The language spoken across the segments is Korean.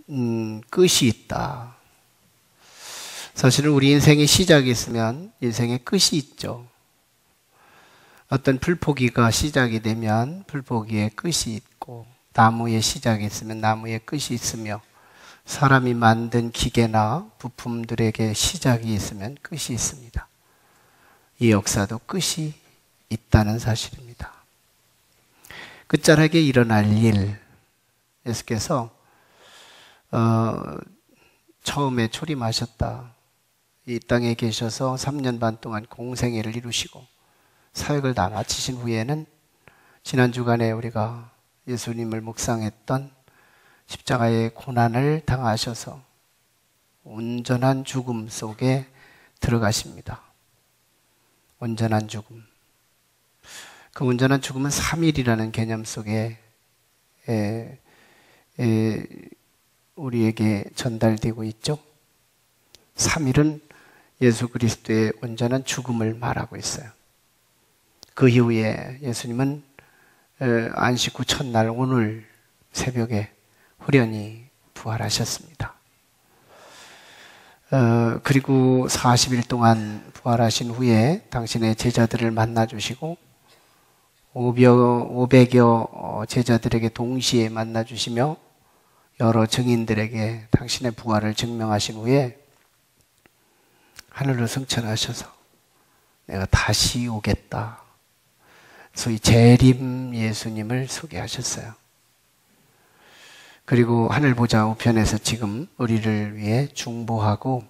끝이 있다. 사실은 우리 인생의 시작이 있으면 인생의 끝이 있죠. 어떤 풀포기가 시작이 되면 풀포기의 끝이 있고, 나무의 시작이 있으면 나무의 끝이 있으며, 사람이 만든 기계나 부품들에게 시작이 있으면 끝이 있습니다. 이 역사도 끝이 있다는 사실입니다. 끝자락에 일어날 일, 예수께서 처음에 초림하셨다. 이 땅에 계셔서 3년 반 동안 공생애를 이루시고 사역을 다 마치신 후에는 지난 주간에 우리가 예수님을 묵상했던 십자가의 고난을 당하셔서 온전한 죽음 속에 들어가십니다. 온전한 죽음. 그 온전한 죽음은 3일이라는 개념 속에 우리에게 전달되고 있죠. 3일은 예수 그리스도의 온전한 죽음을 말하고 있어요. 그 이후에 예수님은 안식 후 첫날 오늘 새벽에 후련히 부활하셨습니다. 그리고 40일 동안 부활하신 후에 당신의 제자들을 만나주시고 500여 제자들에게 동시에 만나주시며 여러 증인들에게 당신의 부활을 증명하신 후에 하늘로 승천하셔서 내가 다시 오겠다. 소위 재림 예수님을 소개하셨어요. 그리고 하늘 보좌 우편에서 지금 우리를 위해 중보하고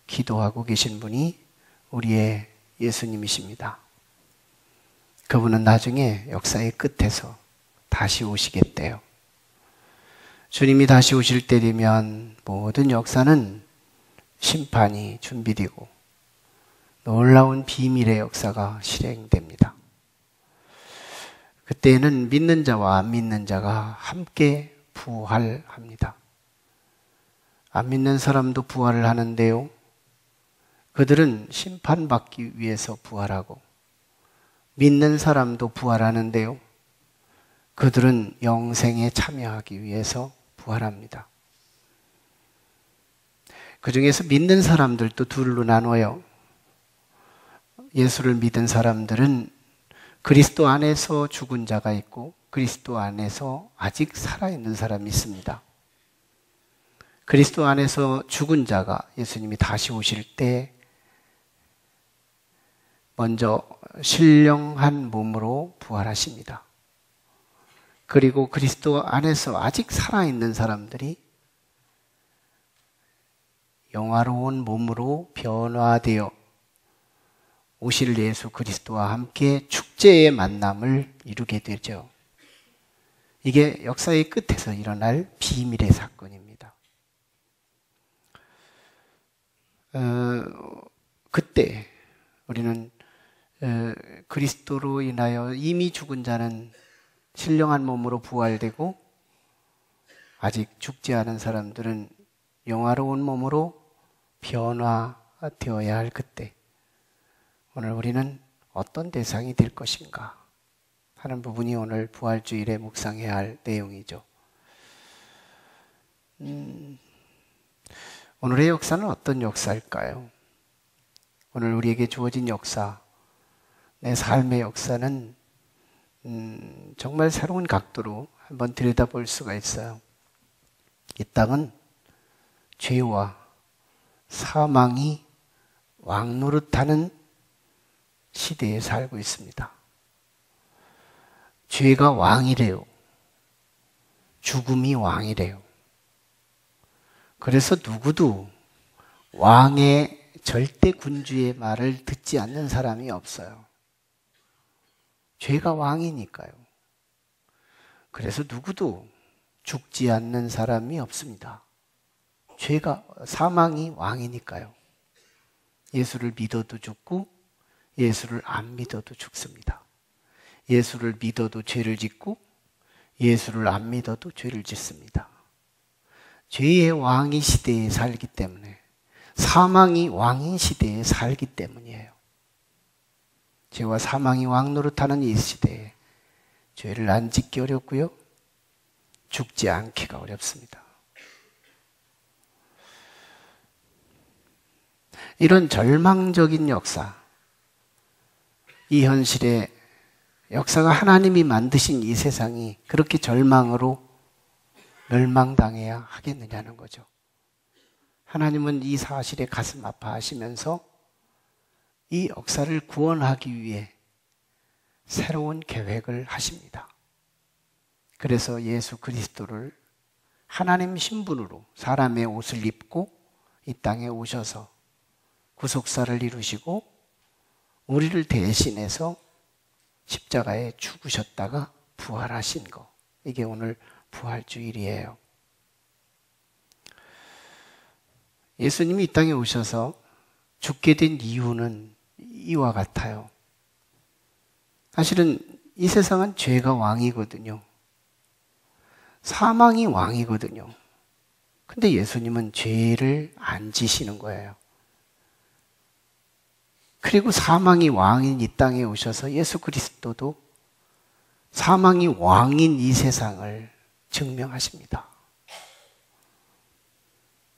기도하고 계신 분이 우리의 예수님이십니다. 그분은 나중에 역사의 끝에서 다시 오시겠대요. 주님이 다시 오실 때 되면 모든 역사는 심판이 준비되고 놀라운 비밀의 역사가 실행됩니다. 그때는 믿는 자와 안 믿는 자가 함께 부활합니다. 안 믿는 사람도 부활을 하는데요. 그들은 심판받기 위해서 부활하고 믿는 사람도 부활하는데요. 그들은 영생에 참여하기 위해서 부활합니다. 그 중에서 믿는 사람들도 둘로 나눠요. 예수를 믿은 사람들은 그리스도 안에서 죽은 자가 있고 그리스도 안에서 아직 살아있는 사람이 있습니다. 그리스도 안에서 죽은 자가 예수님이 다시 오실 때 먼저 신령한 몸으로 부활하십니다. 그리고 그리스도 안에서 아직 살아있는 사람들이 영화로운 몸으로 변화되어 오실 예수 그리스도와 함께 축제의 만남을 이루게 되죠. 이게 역사의 끝에서 일어날 비밀의 사건입니다. 그때 우리는 그리스도로 인하여 이미 죽은 자는 신령한 몸으로 부활되고 아직 죽지 않은 사람들은 영화로운 몸으로 변화되어야 할 그때, 오늘 우리는 어떤 대상이 될 것인가 하는 부분이 오늘 부활주일에 묵상해야 할 내용이죠. 오늘의 역사는 어떤 역사일까요? 오늘 우리에게 주어진 역사, 내 삶의 역사는 정말 새로운 각도로 한번 들여다볼 수가 있어요. 이 땅은 죄와 사망이 왕노릇하는 시대에 살고 있습니다. 죄가 왕이래요. 죽음이 왕이래요. 그래서 누구도 왕의 절대 군주의 말을 듣지 않는 사람이 없어요. 죄가 왕이니까요. 그래서 누구도 죽지 않는 사람이 없습니다. 사망이 왕이니까요. 예수를 믿어도 죽고 예수를 안 믿어도 죽습니다. 예수를 믿어도 죄를 짓고 예수를 안 믿어도 죄를 짓습니다. 죄의 왕이 시대에 살기 때문에, 사망이 왕인 시대에 살기 때문이에요. 죄와 사망이 왕노릇하는 이 시대에 죄를 안 짓기 어렵고요, 죽지 않기가 어렵습니다. 이런 절망적인 역사, 이 현실의 역사가 하나님이 만드신 이 세상이 그렇게 절망으로 멸망당해야 하겠느냐는 거죠. 하나님은 이 사실에 가슴 아파하시면서 이 역사를 구원하기 위해 새로운 계획을 하십니다. 그래서 예수 그리스도를 하나님 신분으로 사람의 옷을 입고 이 땅에 오셔서 구속사를 이루시고 우리를 대신해서 십자가에 죽으셨다가 부활하신 거. 이게 오늘 부활주일이에요. 예수님이 이 땅에 오셔서 죽게 된 이유는 이와 같아요. 사실은 이 세상은 죄가 왕이거든요. 사망이 왕이거든요. 근데 예수님은 죄를 안 지시는 거예요. 그리고 사망이 왕인 이 땅에 오셔서 예수 그리스도도 사망이 왕인 이 세상을 증명하십니다.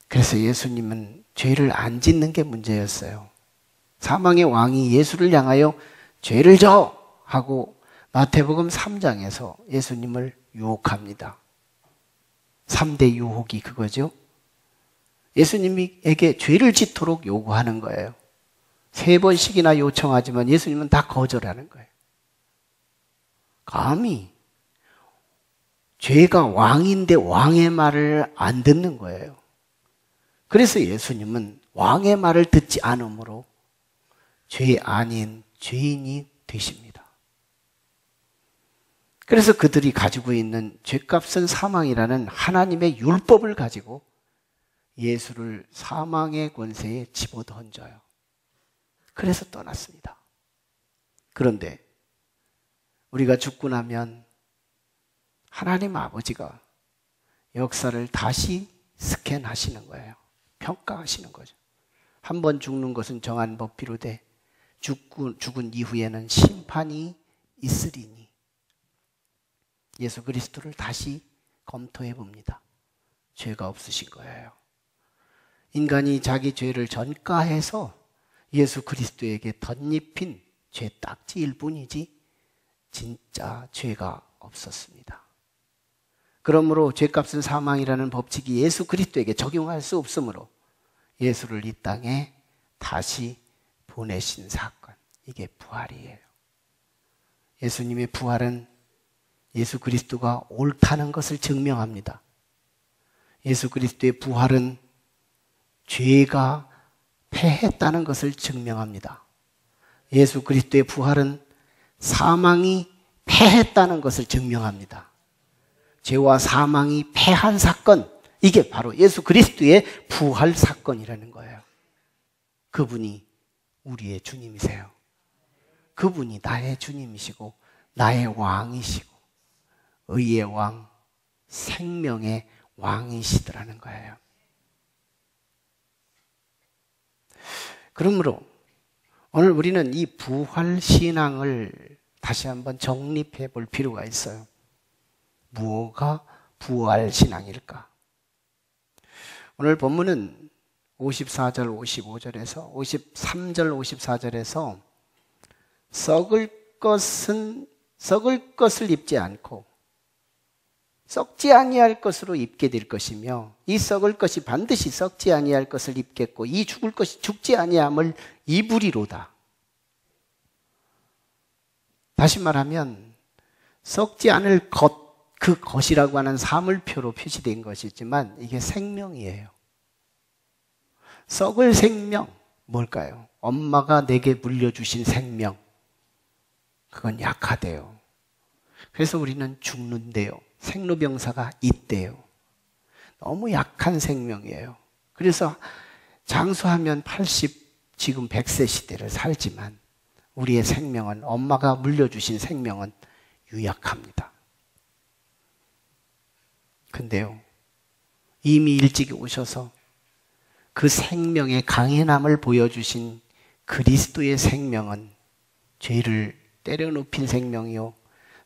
그래서 예수님은 죄를 안 짓는 게 문제였어요. 사망의 왕이 예수를 향하여 죄를 져! 하고 마태복음 3장에서 예수님을 유혹합니다. 3대 유혹이 그거죠. 예수님에게 죄를 짓도록 요구하는 거예요. 3번씩이나 요청하지만 예수님은 다 거절하는 거예요. 감히 죄가 왕인데 왕의 말을 안 듣는 거예요. 그래서 예수님은 왕의 말을 듣지 않으므로 죄 아닌 죄인이 되십니다. 그래서 그들이 가지고 있는 죄값은 사망이라는 하나님의 율법을 가지고 예수를 사망의 권세에 집어던져요. 그래서 떠났습니다. 그런데 우리가 죽고 나면 하나님 아버지가 역사를 다시 스캔하시는 거예요. 평가하시는 거죠. 한 번 죽는 것은 정한 법비로 돼 죽은 이후에는 심판이 있으리니 예수 그리스도를 다시 검토해 봅니다. 죄가 없으신 거예요. 인간이 자기 죄를 전가해서 예수 그리스도에게 덧입힌 죄 딱지일 뿐이지 진짜 죄가 없었습니다. 그러므로 죄값은 사망이라는 법칙이 예수 그리스도에게 적용할 수 없으므로 예수를 이 땅에 다시 보내신 사건, 이게 부활이에요. 예수님의 부활은 예수 그리스도가 옳다는 것을 증명합니다. 예수 그리스도의 부활은 죄가 패했다는 것을 증명합니다. 예수 그리스도의 부활은 사망이 패했다는 것을 증명합니다. 죄와 사망이 패한 사건, 이게 바로 예수 그리스도의 부활 사건이라는 거예요. 그분이 우리의 주님이세요. 그분이 나의 주님이시고 나의 왕이시고 의의 왕, 생명의 왕이시더라는 거예요. 그러므로 오늘 우리는 이 부활 신앙을 다시 한번 정립해 볼 필요가 있어요. 무엇가 부활 신앙일까? 오늘 본문은 54절, 55절에서 53절, 54절에서 썩을 것을 입지 않고 썩지 아니할 것으로 입게 될 것이며 이 썩을 것이 반드시 썩지 아니할 것을 입겠고 이 죽을 것이 죽지 아니함을 입으리로다. 다시 말하면 썩지 않을 것, 그 것이라고 하는 사물표로 표시된 것이지만 이게 생명이에요. 썩을 생명, 뭘까요? 엄마가 내게 물려주신 생명. 그건 약하대요. 그래서 우리는 죽는데요. 생로병사가 있대요. 너무 약한 생명이에요. 그래서 장수하면 80, 지금 100세 시대를 살지만 우리의 생명은, 엄마가 물려주신 생명은 유약합니다. 근데요, 이미 일찍 오셔서 그 생명의 강인함을 보여주신 그리스도의 생명은 죄를 때려눕힌 생명이요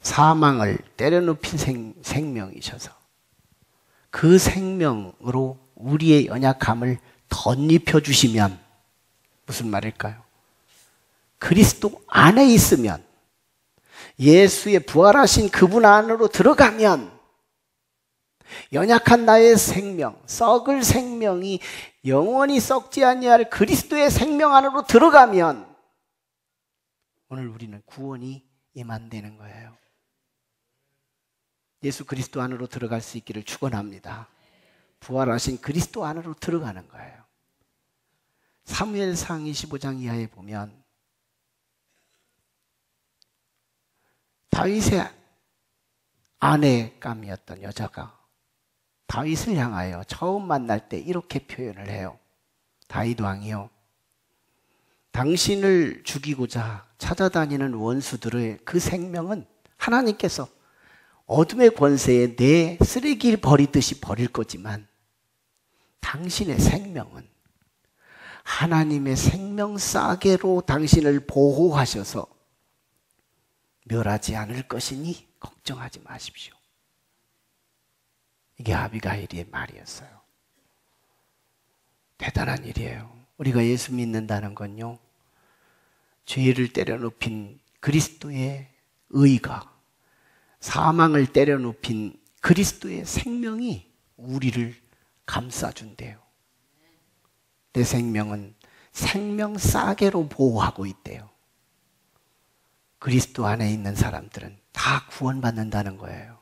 사망을 때려눕힌 생명이셔서 그 생명으로 우리의 연약함을 덧입혀 주시면 무슨 말일까요? 그리스도 안에 있으면, 예수의 부활하신 그분 안으로 들어가면 연약한 나의 생명, 썩을 생명이 영원히 썩지 아니할 그리스도의 생명 안으로 들어가면 오늘 우리는 구원이 임한다는 거예요. 예수 그리스도 안으로 들어갈 수 있기를 축원합니다. 부활하신 그리스도 안으로 들어가는 거예요. 사무엘상 25장 이하에 보면 다윗의 아내감이었던 여자가 다윗을 향하여 처음 만날 때 이렇게 표현을 해요. 다윗 왕이요, 당신을 죽이고자 찾아다니는 원수들의 그 생명은 하나님께서 어둠의 권세에 내 쓰레기를 버리듯이 버릴 거지만 당신의 생명은 하나님의 생명 싸개로 당신을 보호하셔서 멸하지 않을 것이니 걱정하지 마십시오. 이게 아비가일의 말이었어요. 대단한 일이에요. 우리가 예수 믿는다는 건요, 죄를 때려눕힌 그리스도의 의가, 사망을 때려눕힌 그리스도의 생명이 우리를 감싸준대요. 내 생명은 생명 싸개로 보호하고 있대요. 그리스도 안에 있는 사람들은 다 구원받는다는 거예요.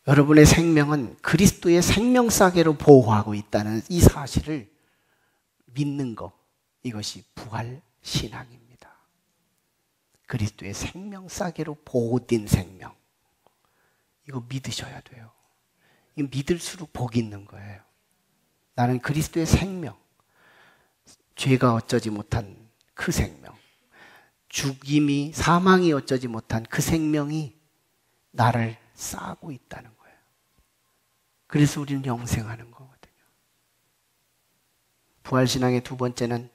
여러분의 생명은 그리스도의 생명 싸개로 보호하고 있다는 이 사실을 믿는 것, 이것이 부활 신앙입니다. 그리스도의 생명 싸개로 보호된 생명, 이거 믿으셔야 돼요. 이거 믿을수록 복이 있는 거예요. 나는 그리스도의 생명, 죄가 어쩌지 못한 그 생명, 죽임이, 사망이 어쩌지 못한 그 생명이 나를 싸고 있다는 거예요. 그래서 우리는 영생하는 거거든요. 부활신앙의 두 번째는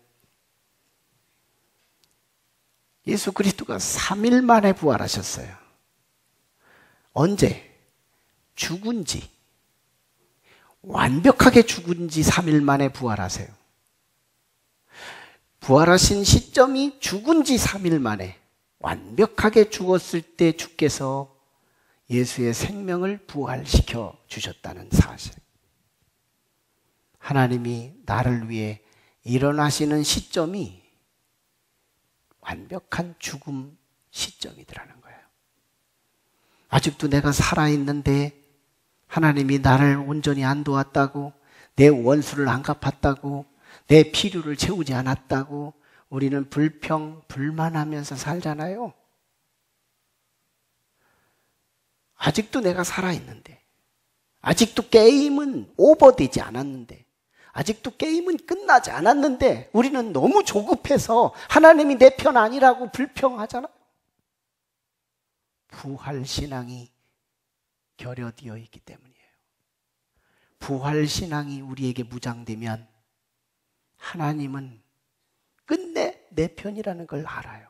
예수 그리스도가 3일 만에 부활하셨어요. 언제? 죽은 지, 완벽하게 죽은 지 3일 만에 부활하세요. 부활하신 시점이 죽은 지 3일 만에, 완벽하게 죽었을 때 주께서 예수의 생명을 부활시켜 주셨다는 사실. 하나님이 나를 위해 일어나시는 시점이 완벽한 죽음 시점이더라는 거예요. 아직도 내가 살아있는데 하나님이 나를 온전히 안 도왔다고, 내 원수를 안 갚았다고, 내 필요를 채우지 않았다고 우리는 불평, 불만하면서 살잖아요. 아직도 내가 살아있는데, 아직도 게임은 오버되지 않았는데, 아직도 게임은 끝나지 않았는데 우리는 너무 조급해서 하나님이 내 편 아니라고 불평하잖아요. 부활신앙이 결여되어 있기 때문이에요. 부활신앙이 우리에게 무장되면 하나님은 끝내 내 편이라는 걸 알아요.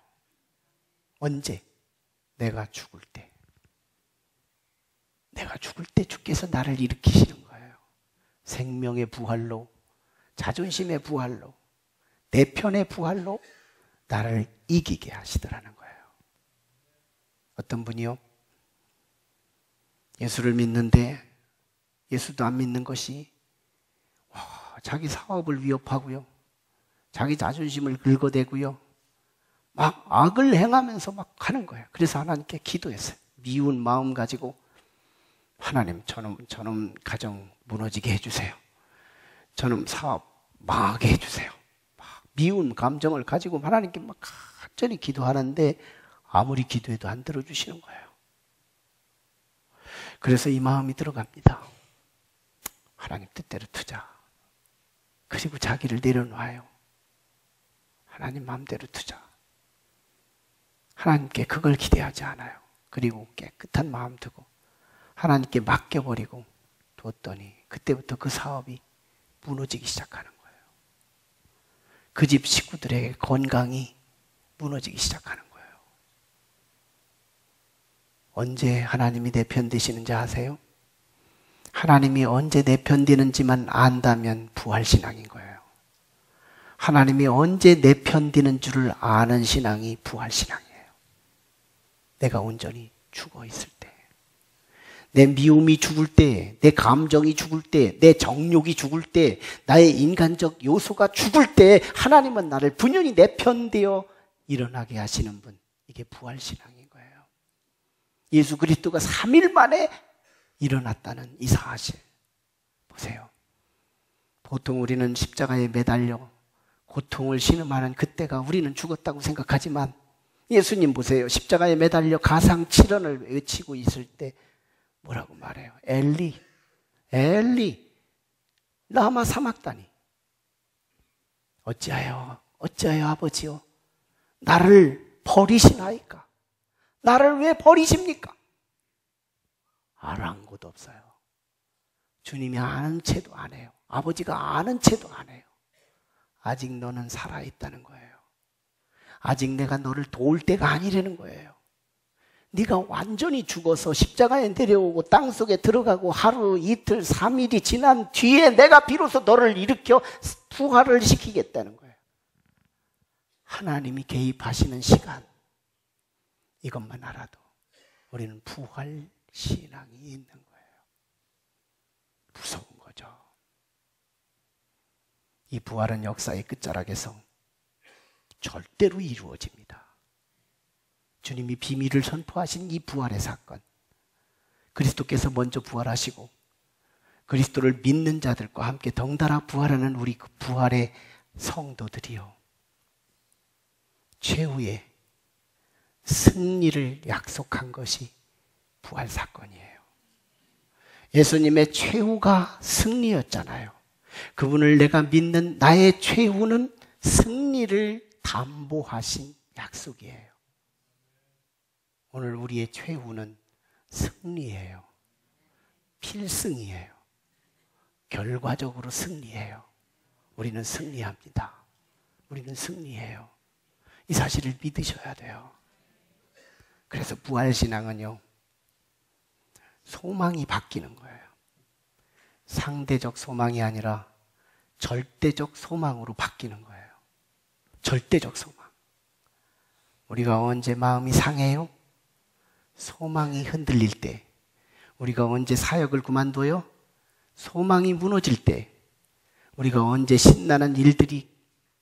언제? 내가 죽을 때. 내가 죽을 때 주께서 나를 일으키시는 거예요. 생명의 부활로, 자존심의 부활로, 내 편의 부활로 나를 이기게 하시더라는 거예요. 어떤 분이요, 예수를 믿는데 예수도 안 믿는 것이 자기 사업을 위협하고요, 자기 자존심을 긁어대고요, 막 악을 행하면서 막 하는 거예요. 그래서 하나님께 기도했어요. 미운 마음 가지고, 하나님, 저놈 가정 무너지게 해주세요. 저놈 사업 망하게 해주세요. 막 미운 감정을 가지고 하나님께 막 간절히 기도하는데 아무리 기도해도 안 들어주시는 거예요. 그래서 이 마음이 들어갑니다. 하나님 뜻대로 투자. 그리고 자기를 내려놔요. 하나님 마음대로 투자. 하나님께 그걸 기대하지 않아요. 그리고 깨끗한 마음 두고 하나님께 맡겨버리고 뒀더니 그때부터 그 사업이 무너지기 시작하는 거예요. 그 집 식구들의 건강이 무너지기 시작하는 거예요. 언제 하나님이 내 편 되시는지 아세요? 하나님이 언제 내 편 되는지만 안다면 부활신앙인 거예요. 하나님이 언제 내 편 드는 줄을 아는 신앙이 부활신앙이에요. 내가 온전히 죽어 있을 때, 내 미움이 죽을 때, 내 감정이 죽을 때, 내 정욕이 죽을 때, 나의 인간적 요소가 죽을 때 하나님은 나를 분연히 내 편 되어 일어나게 하시는 분, 이게 부활신앙인 거예요. 예수 그리스도가 3일 만에 일어났다는 이 사실 보세요. 보통 우리는 십자가에 매달려 고통을 신음하는 그때가 우리는 죽었다고 생각하지만, 예수님 보세요. 십자가에 매달려 가상칠언을 외치고 있을 때 뭐라고 말해요? 엘리, 엘리, 라마 사막다니. 어찌하여 아버지요, 나를 버리시나이까? 나를 왜 버리십니까? 아랑곳 없어요. 주님이 아는 채도 안 해요. 아버지가 아는 채도 안 해요. 아직 너는 살아있다는 거예요. 아직 내가 너를 도울 때가 아니라는 거예요. 네가 완전히 죽어서 십자가에 내려오고 땅속에 들어가고 하루, 이틀, 3일이 지난 뒤에 내가 비로소 너를 일으켜 부활을 시키겠다는 거예요. 하나님이 개입하시는 시간, 이것만 알아도 우리는 부활 신앙이 있는 거예요. 무서운 거죠. 이 부활은 역사의 끝자락에서 절대로 이루어집니다. 주님이 비밀을 선포하신 이 부활의 사건, 그리스도께서 먼저 부활하시고 그리스도를 믿는 자들과 함께 덩달아 부활하는 우리 그 부활의 성도들이요, 최후의 승리를 약속한 것이 부활 사건이에요. 예수님의 최후가 승리였잖아요. 그분을 내가 믿는 나의 최후는 승리를 담보하신 약속이에요. 오늘 우리의 최후는 승리예요. 필승이에요. 결과적으로 승리예요. 우리는 승리합니다. 우리는 승리해요. 이 사실을 믿으셔야 돼요. 그래서 부활신앙은요, 소망이 바뀌는 거예요. 상대적 소망이 아니라 절대적 소망으로 바뀌는 거예요. 절대적 소망. 우리가 언제 마음이 상해요? 소망이 흔들릴 때. 우리가 언제 사역을 그만둬요? 소망이 무너질 때. 우리가 언제 신나는 일들이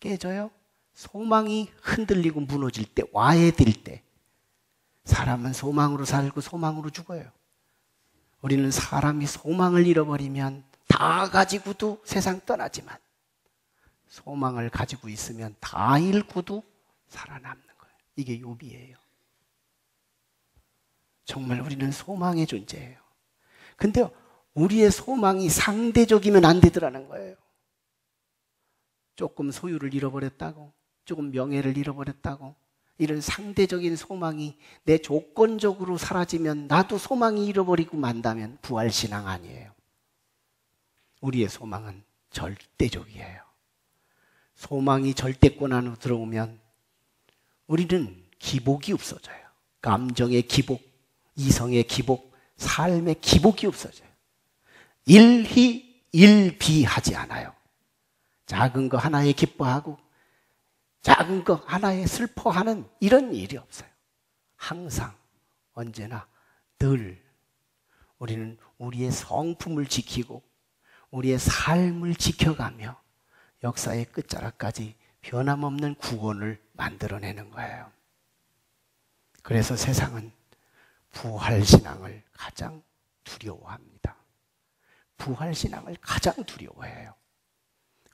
깨져요? 소망이 흔들리고 무너질 때, 와해될 때. 사람은 소망으로 살고 소망으로 죽어요. 우리는 사람이 소망을 잃어버리면 다 가지고도 세상 떠나지만, 소망을 가지고 있으면 다 잃고도 살아남는 거예요. 이게 욥이에요. 정말 우리는 소망의 존재예요. 근데 우리의 소망이 상대적이면 안 되더라는 거예요. 조금 소유를 잃어버렸다고, 조금 명예를 잃어버렸다고, 이런 상대적인 소망이 내 조건적으로 사라지면 나도 소망이 잃어버리고 만다면 부활신앙 아니에요. 우리의 소망은 절대적이에요. 소망이 절대권 안으로 들어오면 우리는 기복이 없어져요. 감정의 기복, 이성의 기복, 삶의 기복이 없어져요. 일희 일비하지 않아요. 작은 거 하나에 기뻐하고 작은 거 하나에 슬퍼하는 이런 일이 없어요. 항상, 언제나, 늘 우리는 우리의 성품을 지키고 우리의 삶을 지켜가며 역사의 끝자락까지 변함없는 구원을 만들어내는 거예요. 그래서 세상은 부활신앙을 가장 두려워합니다. 부활신앙을 가장 두려워해요.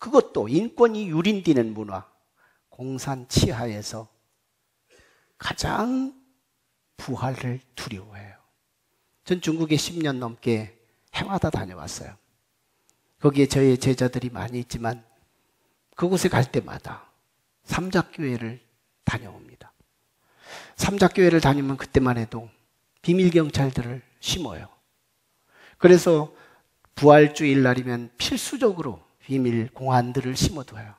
그것도 인권이 유린되는 문화, 공산 치하에서 가장 부활을 두려워해요. 전 중국에 10년 넘게 해마다 다녀왔어요. 거기에 저의 제자들이 많이 있지만 그곳에 갈 때마다 삼작교회를 다녀옵니다. 삼작교회를 다니면 그때만 해도 비밀경찰들을 심어요. 그래서 부활주일 날이면 필수적으로 비밀 공안들을 심어둬요.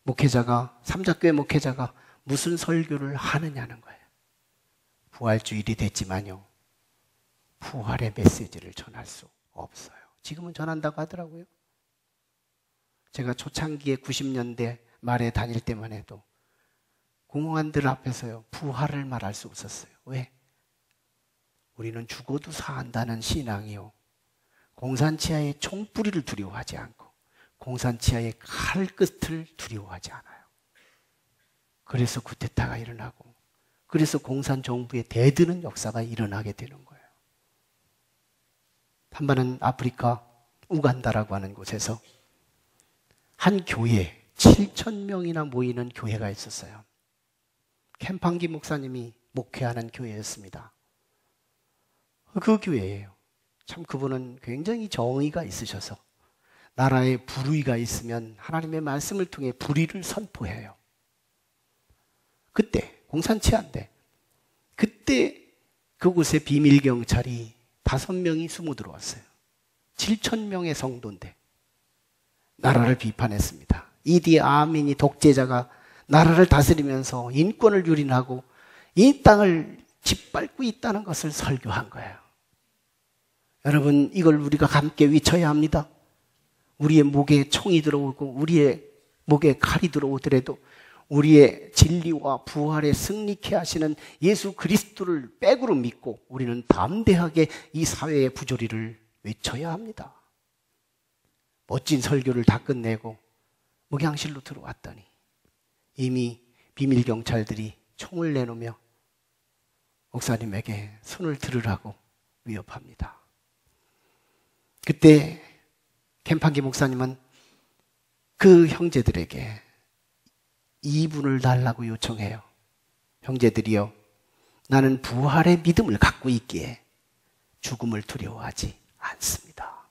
목회자가, 삼작교회 목회자가 무슨 설교를 하느냐는 거예요. 부활주일이 됐지만요, 부활의 메시지를 전할 수 없어요. 지금은 전한다고 하더라고요. 제가 초창기에 90년대 말에 다닐 때만 해도 공무원들 앞에서요, 부활을 말할 수 없었어요. 왜? 우리는 죽어도 산다는 신앙이요, 공산치하의 총뿌리를 두려워하지 않고 공산치하의 칼끝을 두려워하지 않아요. 그래서 쿠데타가 일어나고, 그래서 공산정부의 대드는 역사가 일어나게 되는 거예요. 한 번은 아프리카 우간다라고 하는 곳에서 한 교회, 7,000명이나 모이는 교회가 있었어요. 캠판기 목사님이 목회하는 교회였습니다. 그 교회예요. 참 그분은 굉장히 정의가 있으셔서 나라에 불의가 있으면 하나님의 말씀을 통해 불의를 선포해요. 그때 공산치하인데, 그때 그곳에 비밀경찰이 5명이 숨어 들어왔어요. 7,000명의 성도인데 나라를 비판했습니다. 이디 아민이 독재자가 나라를 다스리면서 인권을 유린하고 이 땅을 짓밟고 있다는 것을 설교한 거예요. 여러분, 이걸 우리가 함께 외쳐야 합니다. 우리의 목에 총이 들어오고 우리의 목에 칼이 들어오더라도 우리의 진리와 부활에 승리케 하시는 예수 그리스도를 백으로 믿고 우리는 담대하게 이 사회의 부조리를 외쳐야 합니다. 멋진 설교를 다 끝내고 목양실로 들어왔더니 이미 비밀경찰들이 총을 내놓으며 목사님에게 손을 들으라고 위협합니다. 그때 캠판기 목사님은 그 형제들에게 2분을 달라고 요청해요. 형제들이여, 나는 부활의 믿음을 갖고 있기에 죽음을 두려워하지 않습니다.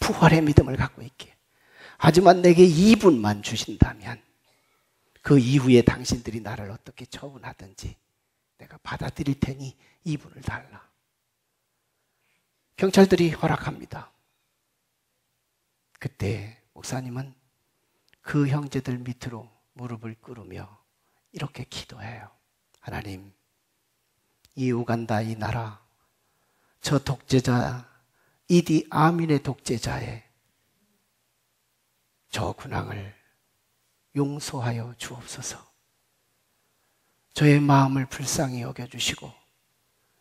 부활의 믿음을 갖고 있기에. 하지만 내게 2분만 주신다면 그 이후에 당신들이 나를 어떻게 처분하든지 내가 받아들일 테니 2분을 달라. 경찰들이 허락합니다. 그때 목사님은 그 형제들 밑으로 무릎을 꿇으며 이렇게 기도해요. 하나님, 이 우간다 이 나라, 저 독재자 이디 아민의 독재자의 저 군왕을 용서하여 주옵소서. 저의 마음을 불쌍히 여겨주시고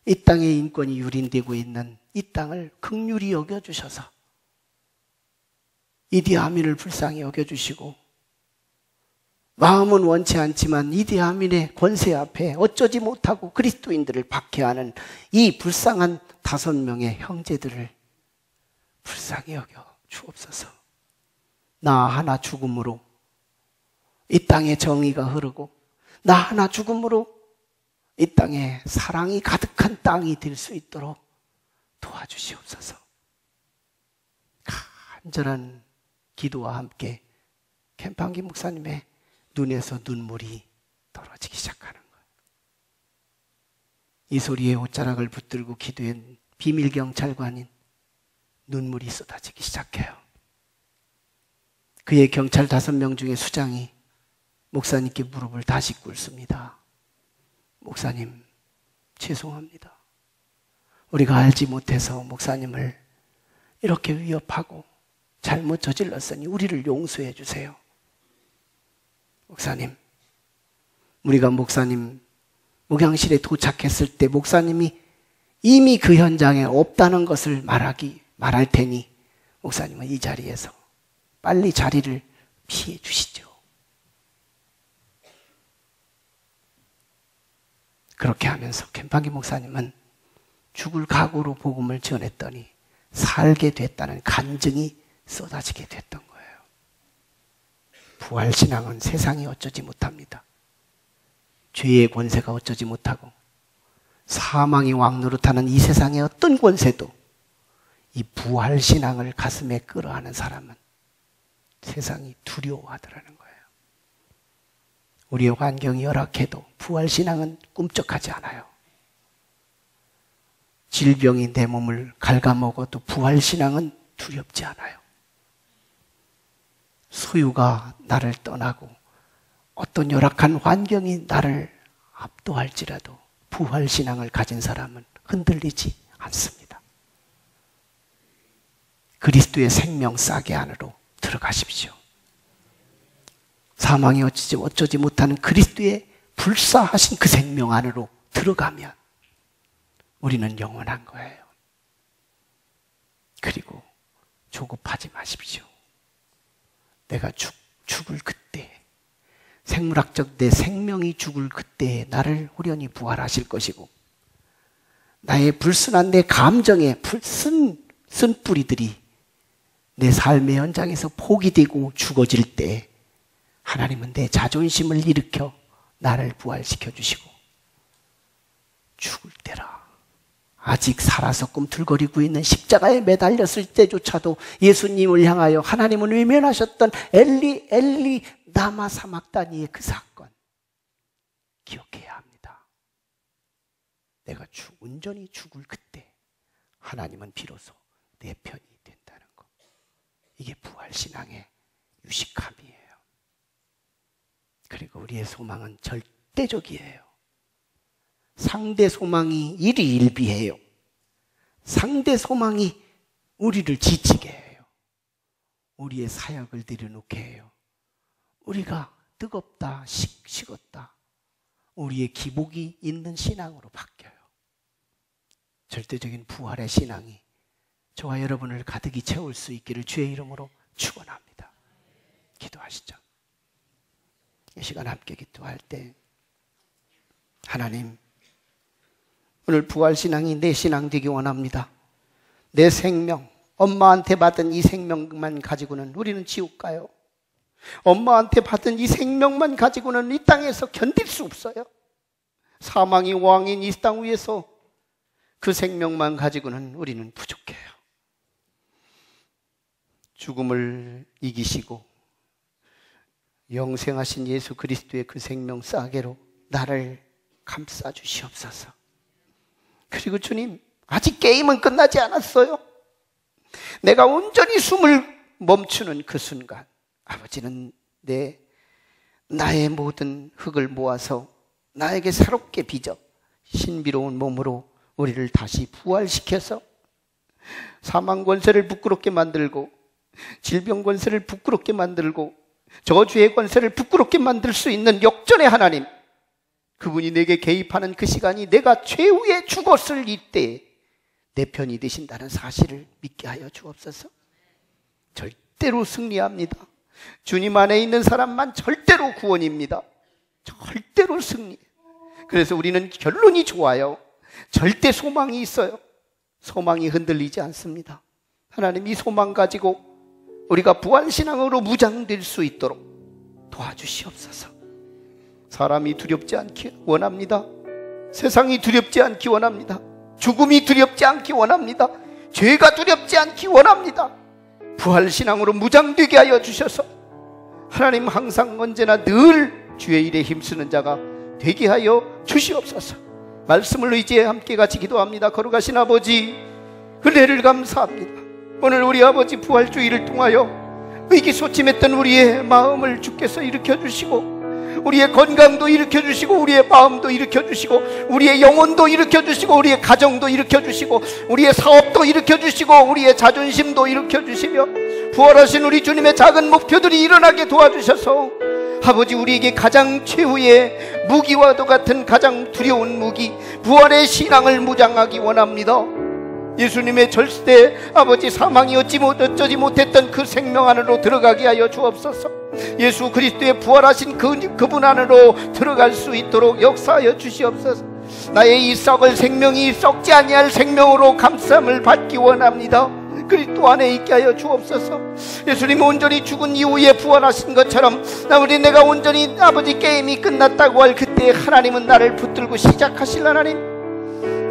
이 땅의 인권이 유린되고 있는 이 땅을 긍휼히 여겨주셔서 이디 아민을 불쌍히 여겨주시고, 마음은 원치 않지만 이디 아민의 권세 앞에 어쩌지 못하고 그리스도인들을 박해하는 이 불쌍한 5명의 형제들을 불쌍히 여겨 주옵소서. 나 하나 죽음으로 이 땅에 정의가 흐르고 나 하나 죽음으로 이 땅에 사랑이 가득한 땅이 될 수 있도록 도와주시옵소서. 간절한 기도와 함께 캠판기 목사님의 눈에서 눈물이 떨어지기 시작하는 거예요. 이 소리에 옷자락을 붙들고 기도한 비밀경찰관인 눈물이 쏟아지기 시작해요. 그의 경찰 5명 중에 수장이 목사님께 무릎을 다시 꿇습니다. 목사님, 죄송합니다. 우리가 알지 못해서 목사님을 이렇게 위협하고 잘못 저질렀으니 우리를 용서해 주세요. 목사님, 우리가 목사님 목양실에 도착했을 때 목사님이 이미 그 현장에 없다는 것을 말할 테니 목사님은 이 자리에서 빨리 자리를 피해 주시죠. 그렇게 하면서 캠판기 목사님은 죽을 각오로 복음을 전했더니 살게 됐다는 간증이 쏟아지게 됐던 거예요. 부활신앙은 세상이 어쩌지 못합니다. 죄의 권세가 어쩌지 못하고 사망이 왕노릇하는 이 세상의 어떤 권세도 이 부활신앙을 가슴에 끌어안은 사람은 세상이 두려워하더라는 거예요. 우리의 환경이 열악해도 부활신앙은 꿈쩍하지 않아요. 질병이 내 몸을 갉아먹어도 부활신앙은 두렵지 않아요. 소유가 나를 떠나고 어떤 열악한 환경이 나를 압도할지라도 부활신앙을 가진 사람은 흔들리지 않습니다. 그리스도의 생명싸개 안으로 들어가십시오. 사망이 어쩌지 못하는 그리스도의 불사하신 그 생명 안으로 들어가면 우리는 영원한 거예요. 그리고 조급하지 마십시오. 내가 죽을 그때, 생물학적 내 생명이 죽을 그때에 나를 후련히 부활하실 것이고, 나의 불순한 내 감정의 쓴 뿌리들이 내 삶의 현장에서 포기되고 죽어질 때 하나님은 내 자존심을 일으켜 나를 부활시켜 주시고, 죽을 때라, 아직 살아서 꿈틀거리고 있는 십자가에 매달렸을 때조차도 예수님을 향하여 하나님은 외면하셨던 엘리 엘리 라마 사막다니의 그 사건 기억해야 합니다. 내가 온전히 죽을 그때 하나님은 비로소 내 편이 된다는 것, 이게 부활신앙의 유식함이에요. 그리고 우리의 소망은 절대적이에요. 상대 소망이 일희일비해요. 상대 소망이 우리를 지치게 해요. 우리의 사역을 내려놓게 해요. 우리가 뜨겁다, 식었다, 우리의 기복이 있는 신앙으로 바뀌어요. 절대적인 부활의 신앙이 저와 여러분을 가득히 채울 수 있기를 주의 이름으로 축원합니다. 기도하시죠. 이 시간 함께 기도할 때, 하나님, 오늘 부활신앙이 내 신앙 되기 원합니다. 내 생명, 엄마한테 받은 이 생명만 가지고는 우리는 지옥 가요. 엄마한테 받은 이 생명만 가지고는 이 땅에서 견딜 수 없어요. 사망이 왕인 이 땅 위에서 그 생명만 가지고는 우리는 부족해요. 죽음을 이기시고 영생하신 예수 그리스도의 그 생명 싸개로 나를 감싸 주시옵소서. 그리고 주님, 아직 게임은 끝나지 않았어요. 내가 온전히 숨을 멈추는 그 순간 아버지는 나의 모든 흙을 모아서 나에게 새롭게 빚어 신비로운 몸으로 우리를 다시 부활시켜서 사망 권세를 부끄럽게 만들고 질병 권세를 부끄럽게 만들고 저주의 권세를 부끄럽게 만들 수 있는 역전의 하나님, 그분이 내게 개입하는 그 시간이 내가 최후의 죽었을 이때에 내 편이 되신다는 사실을 믿게 하여 주옵소서. 절대로 승리합니다. 주님 안에 있는 사람만 절대로 구원입니다. 절대로 승리. 그래서 우리는 결론이 좋아요. 절대 소망이 있어요. 소망이 흔들리지 않습니다. 하나님, 이 소망 가지고 우리가 부활신앙으로 무장될 수 있도록 도와주시옵소서. 사람이 두렵지 않기 원합니다. 세상이 두렵지 않기 원합니다. 죽음이 두렵지 않기 원합니다. 죄가 두렵지 않기 원합니다. 부활신앙으로 무장되게 하여 주셔서 하나님, 항상 언제나 늘 주의 일에 힘쓰는 자가 되게 하여 주시옵소서. 말씀을 의지해 함께 같이 기도합니다. 거룩하신 아버지, 은혜를 감사합니다. 오늘 우리 아버지 부활주의를 통하여 의기소침했던 우리의 마음을 주께서 일으켜주시고, 우리의 건강도 일으켜주시고, 우리의 마음도 일으켜주시고, 우리의 영혼도 일으켜주시고, 우리의 가정도 일으켜주시고, 우리의 사업도 일으켜주시고, 우리의 자존심도 일으켜주시며, 부활하신 우리 주님의 작은 목표들이 일어나게 도와주셔서 아버지, 우리에게 가장 최후의 무기와도 같은 가장 두려운 무기, 부활의 신앙을 무장하기 원합니다. 예수님의 절대 아버지 사망이 어쩌지 못했던 그 생명 안으로 들어가게 하여 주옵소서. 예수 그리스도의 부활하신 그분 안으로 들어갈 수 있도록 역사하여 주시옵소서. 나의 이 썩을 생명이 썩지 아니할 생명으로 감싸움을 받기 원합니다. 그리스도 안에 있게 하여 주옵소서. 예수님 온전히 죽은 이후에 부활하신 것처럼 아버지, 내가 온전히 아버지 게임이 끝났다고 할 그때 하나님은 나를 붙들고 시작하실 하나님,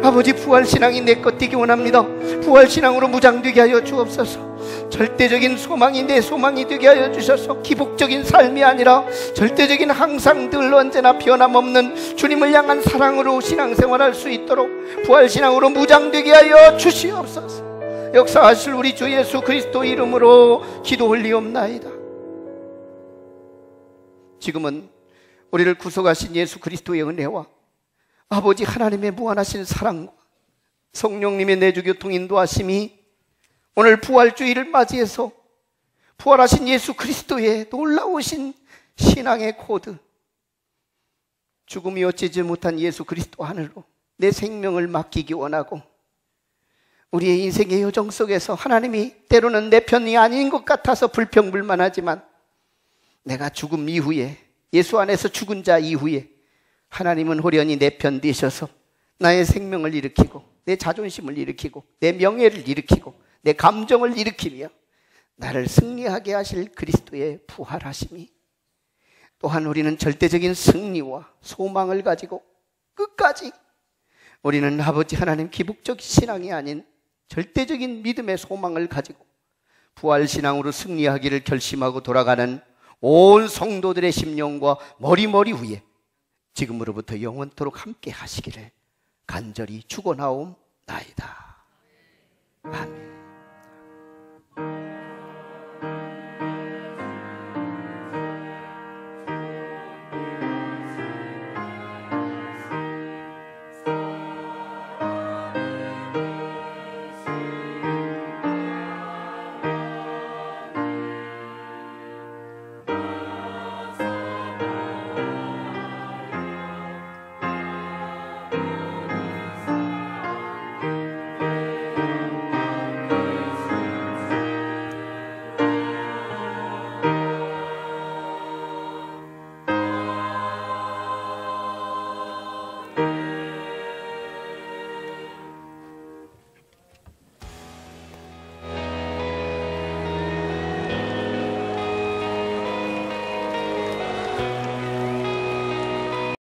아버지, 부활신앙이 내 것 되기 원합니다. 부활신앙으로 무장되게 하여 주옵소서. 절대적인 소망이 내 소망이 되게 하여 주셔서 기복적인 삶이 아니라 절대적인, 항상 늘 언제나 변함없는 주님을 향한 사랑으로 신앙생활할 수 있도록 부활신앙으로 무장되게 하여 주시옵소서. 역사하실 우리 주 예수 그리스도 이름으로 기도 올리옵나이다. 지금은 우리를 구속하신 예수 그리스도의 은혜와 아버지 하나님의 무한하신 사랑과 성령님의 내주교통 인도하심이 오늘 부활주의를 맞이해서 부활하신 예수 그리스도의 놀라우신 신앙의 코드, 죽음이 어찌지 못한 예수 그리스도 안으로 내 생명을 맡기기 원하고, 우리의 인생의 여정 속에서 하나님이 때로는 내 편이 아닌 것 같아서 불평불만하지만, 내가 죽음 이후에, 예수 안에서 죽은 자 이후에 하나님은 호련히 내 편 되셔서 나의 생명을 일으키고 내 자존심을 일으키고 내 명예를 일으키고 내 감정을 일으키며 나를 승리하게 하실 그리스도의 부활하심이, 또한 우리는 절대적인 승리와 소망을 가지고 끝까지, 우리는 아버지 하나님 기복적 신앙이 아닌 절대적인 믿음의 소망을 가지고 부활신앙으로 승리하기를 결심하고 돌아가는 온 성도들의 심령과 머리머리 위에 지금으로부터 영원토록 함께 하시기를 간절히 축원하옵나이다. 아멘.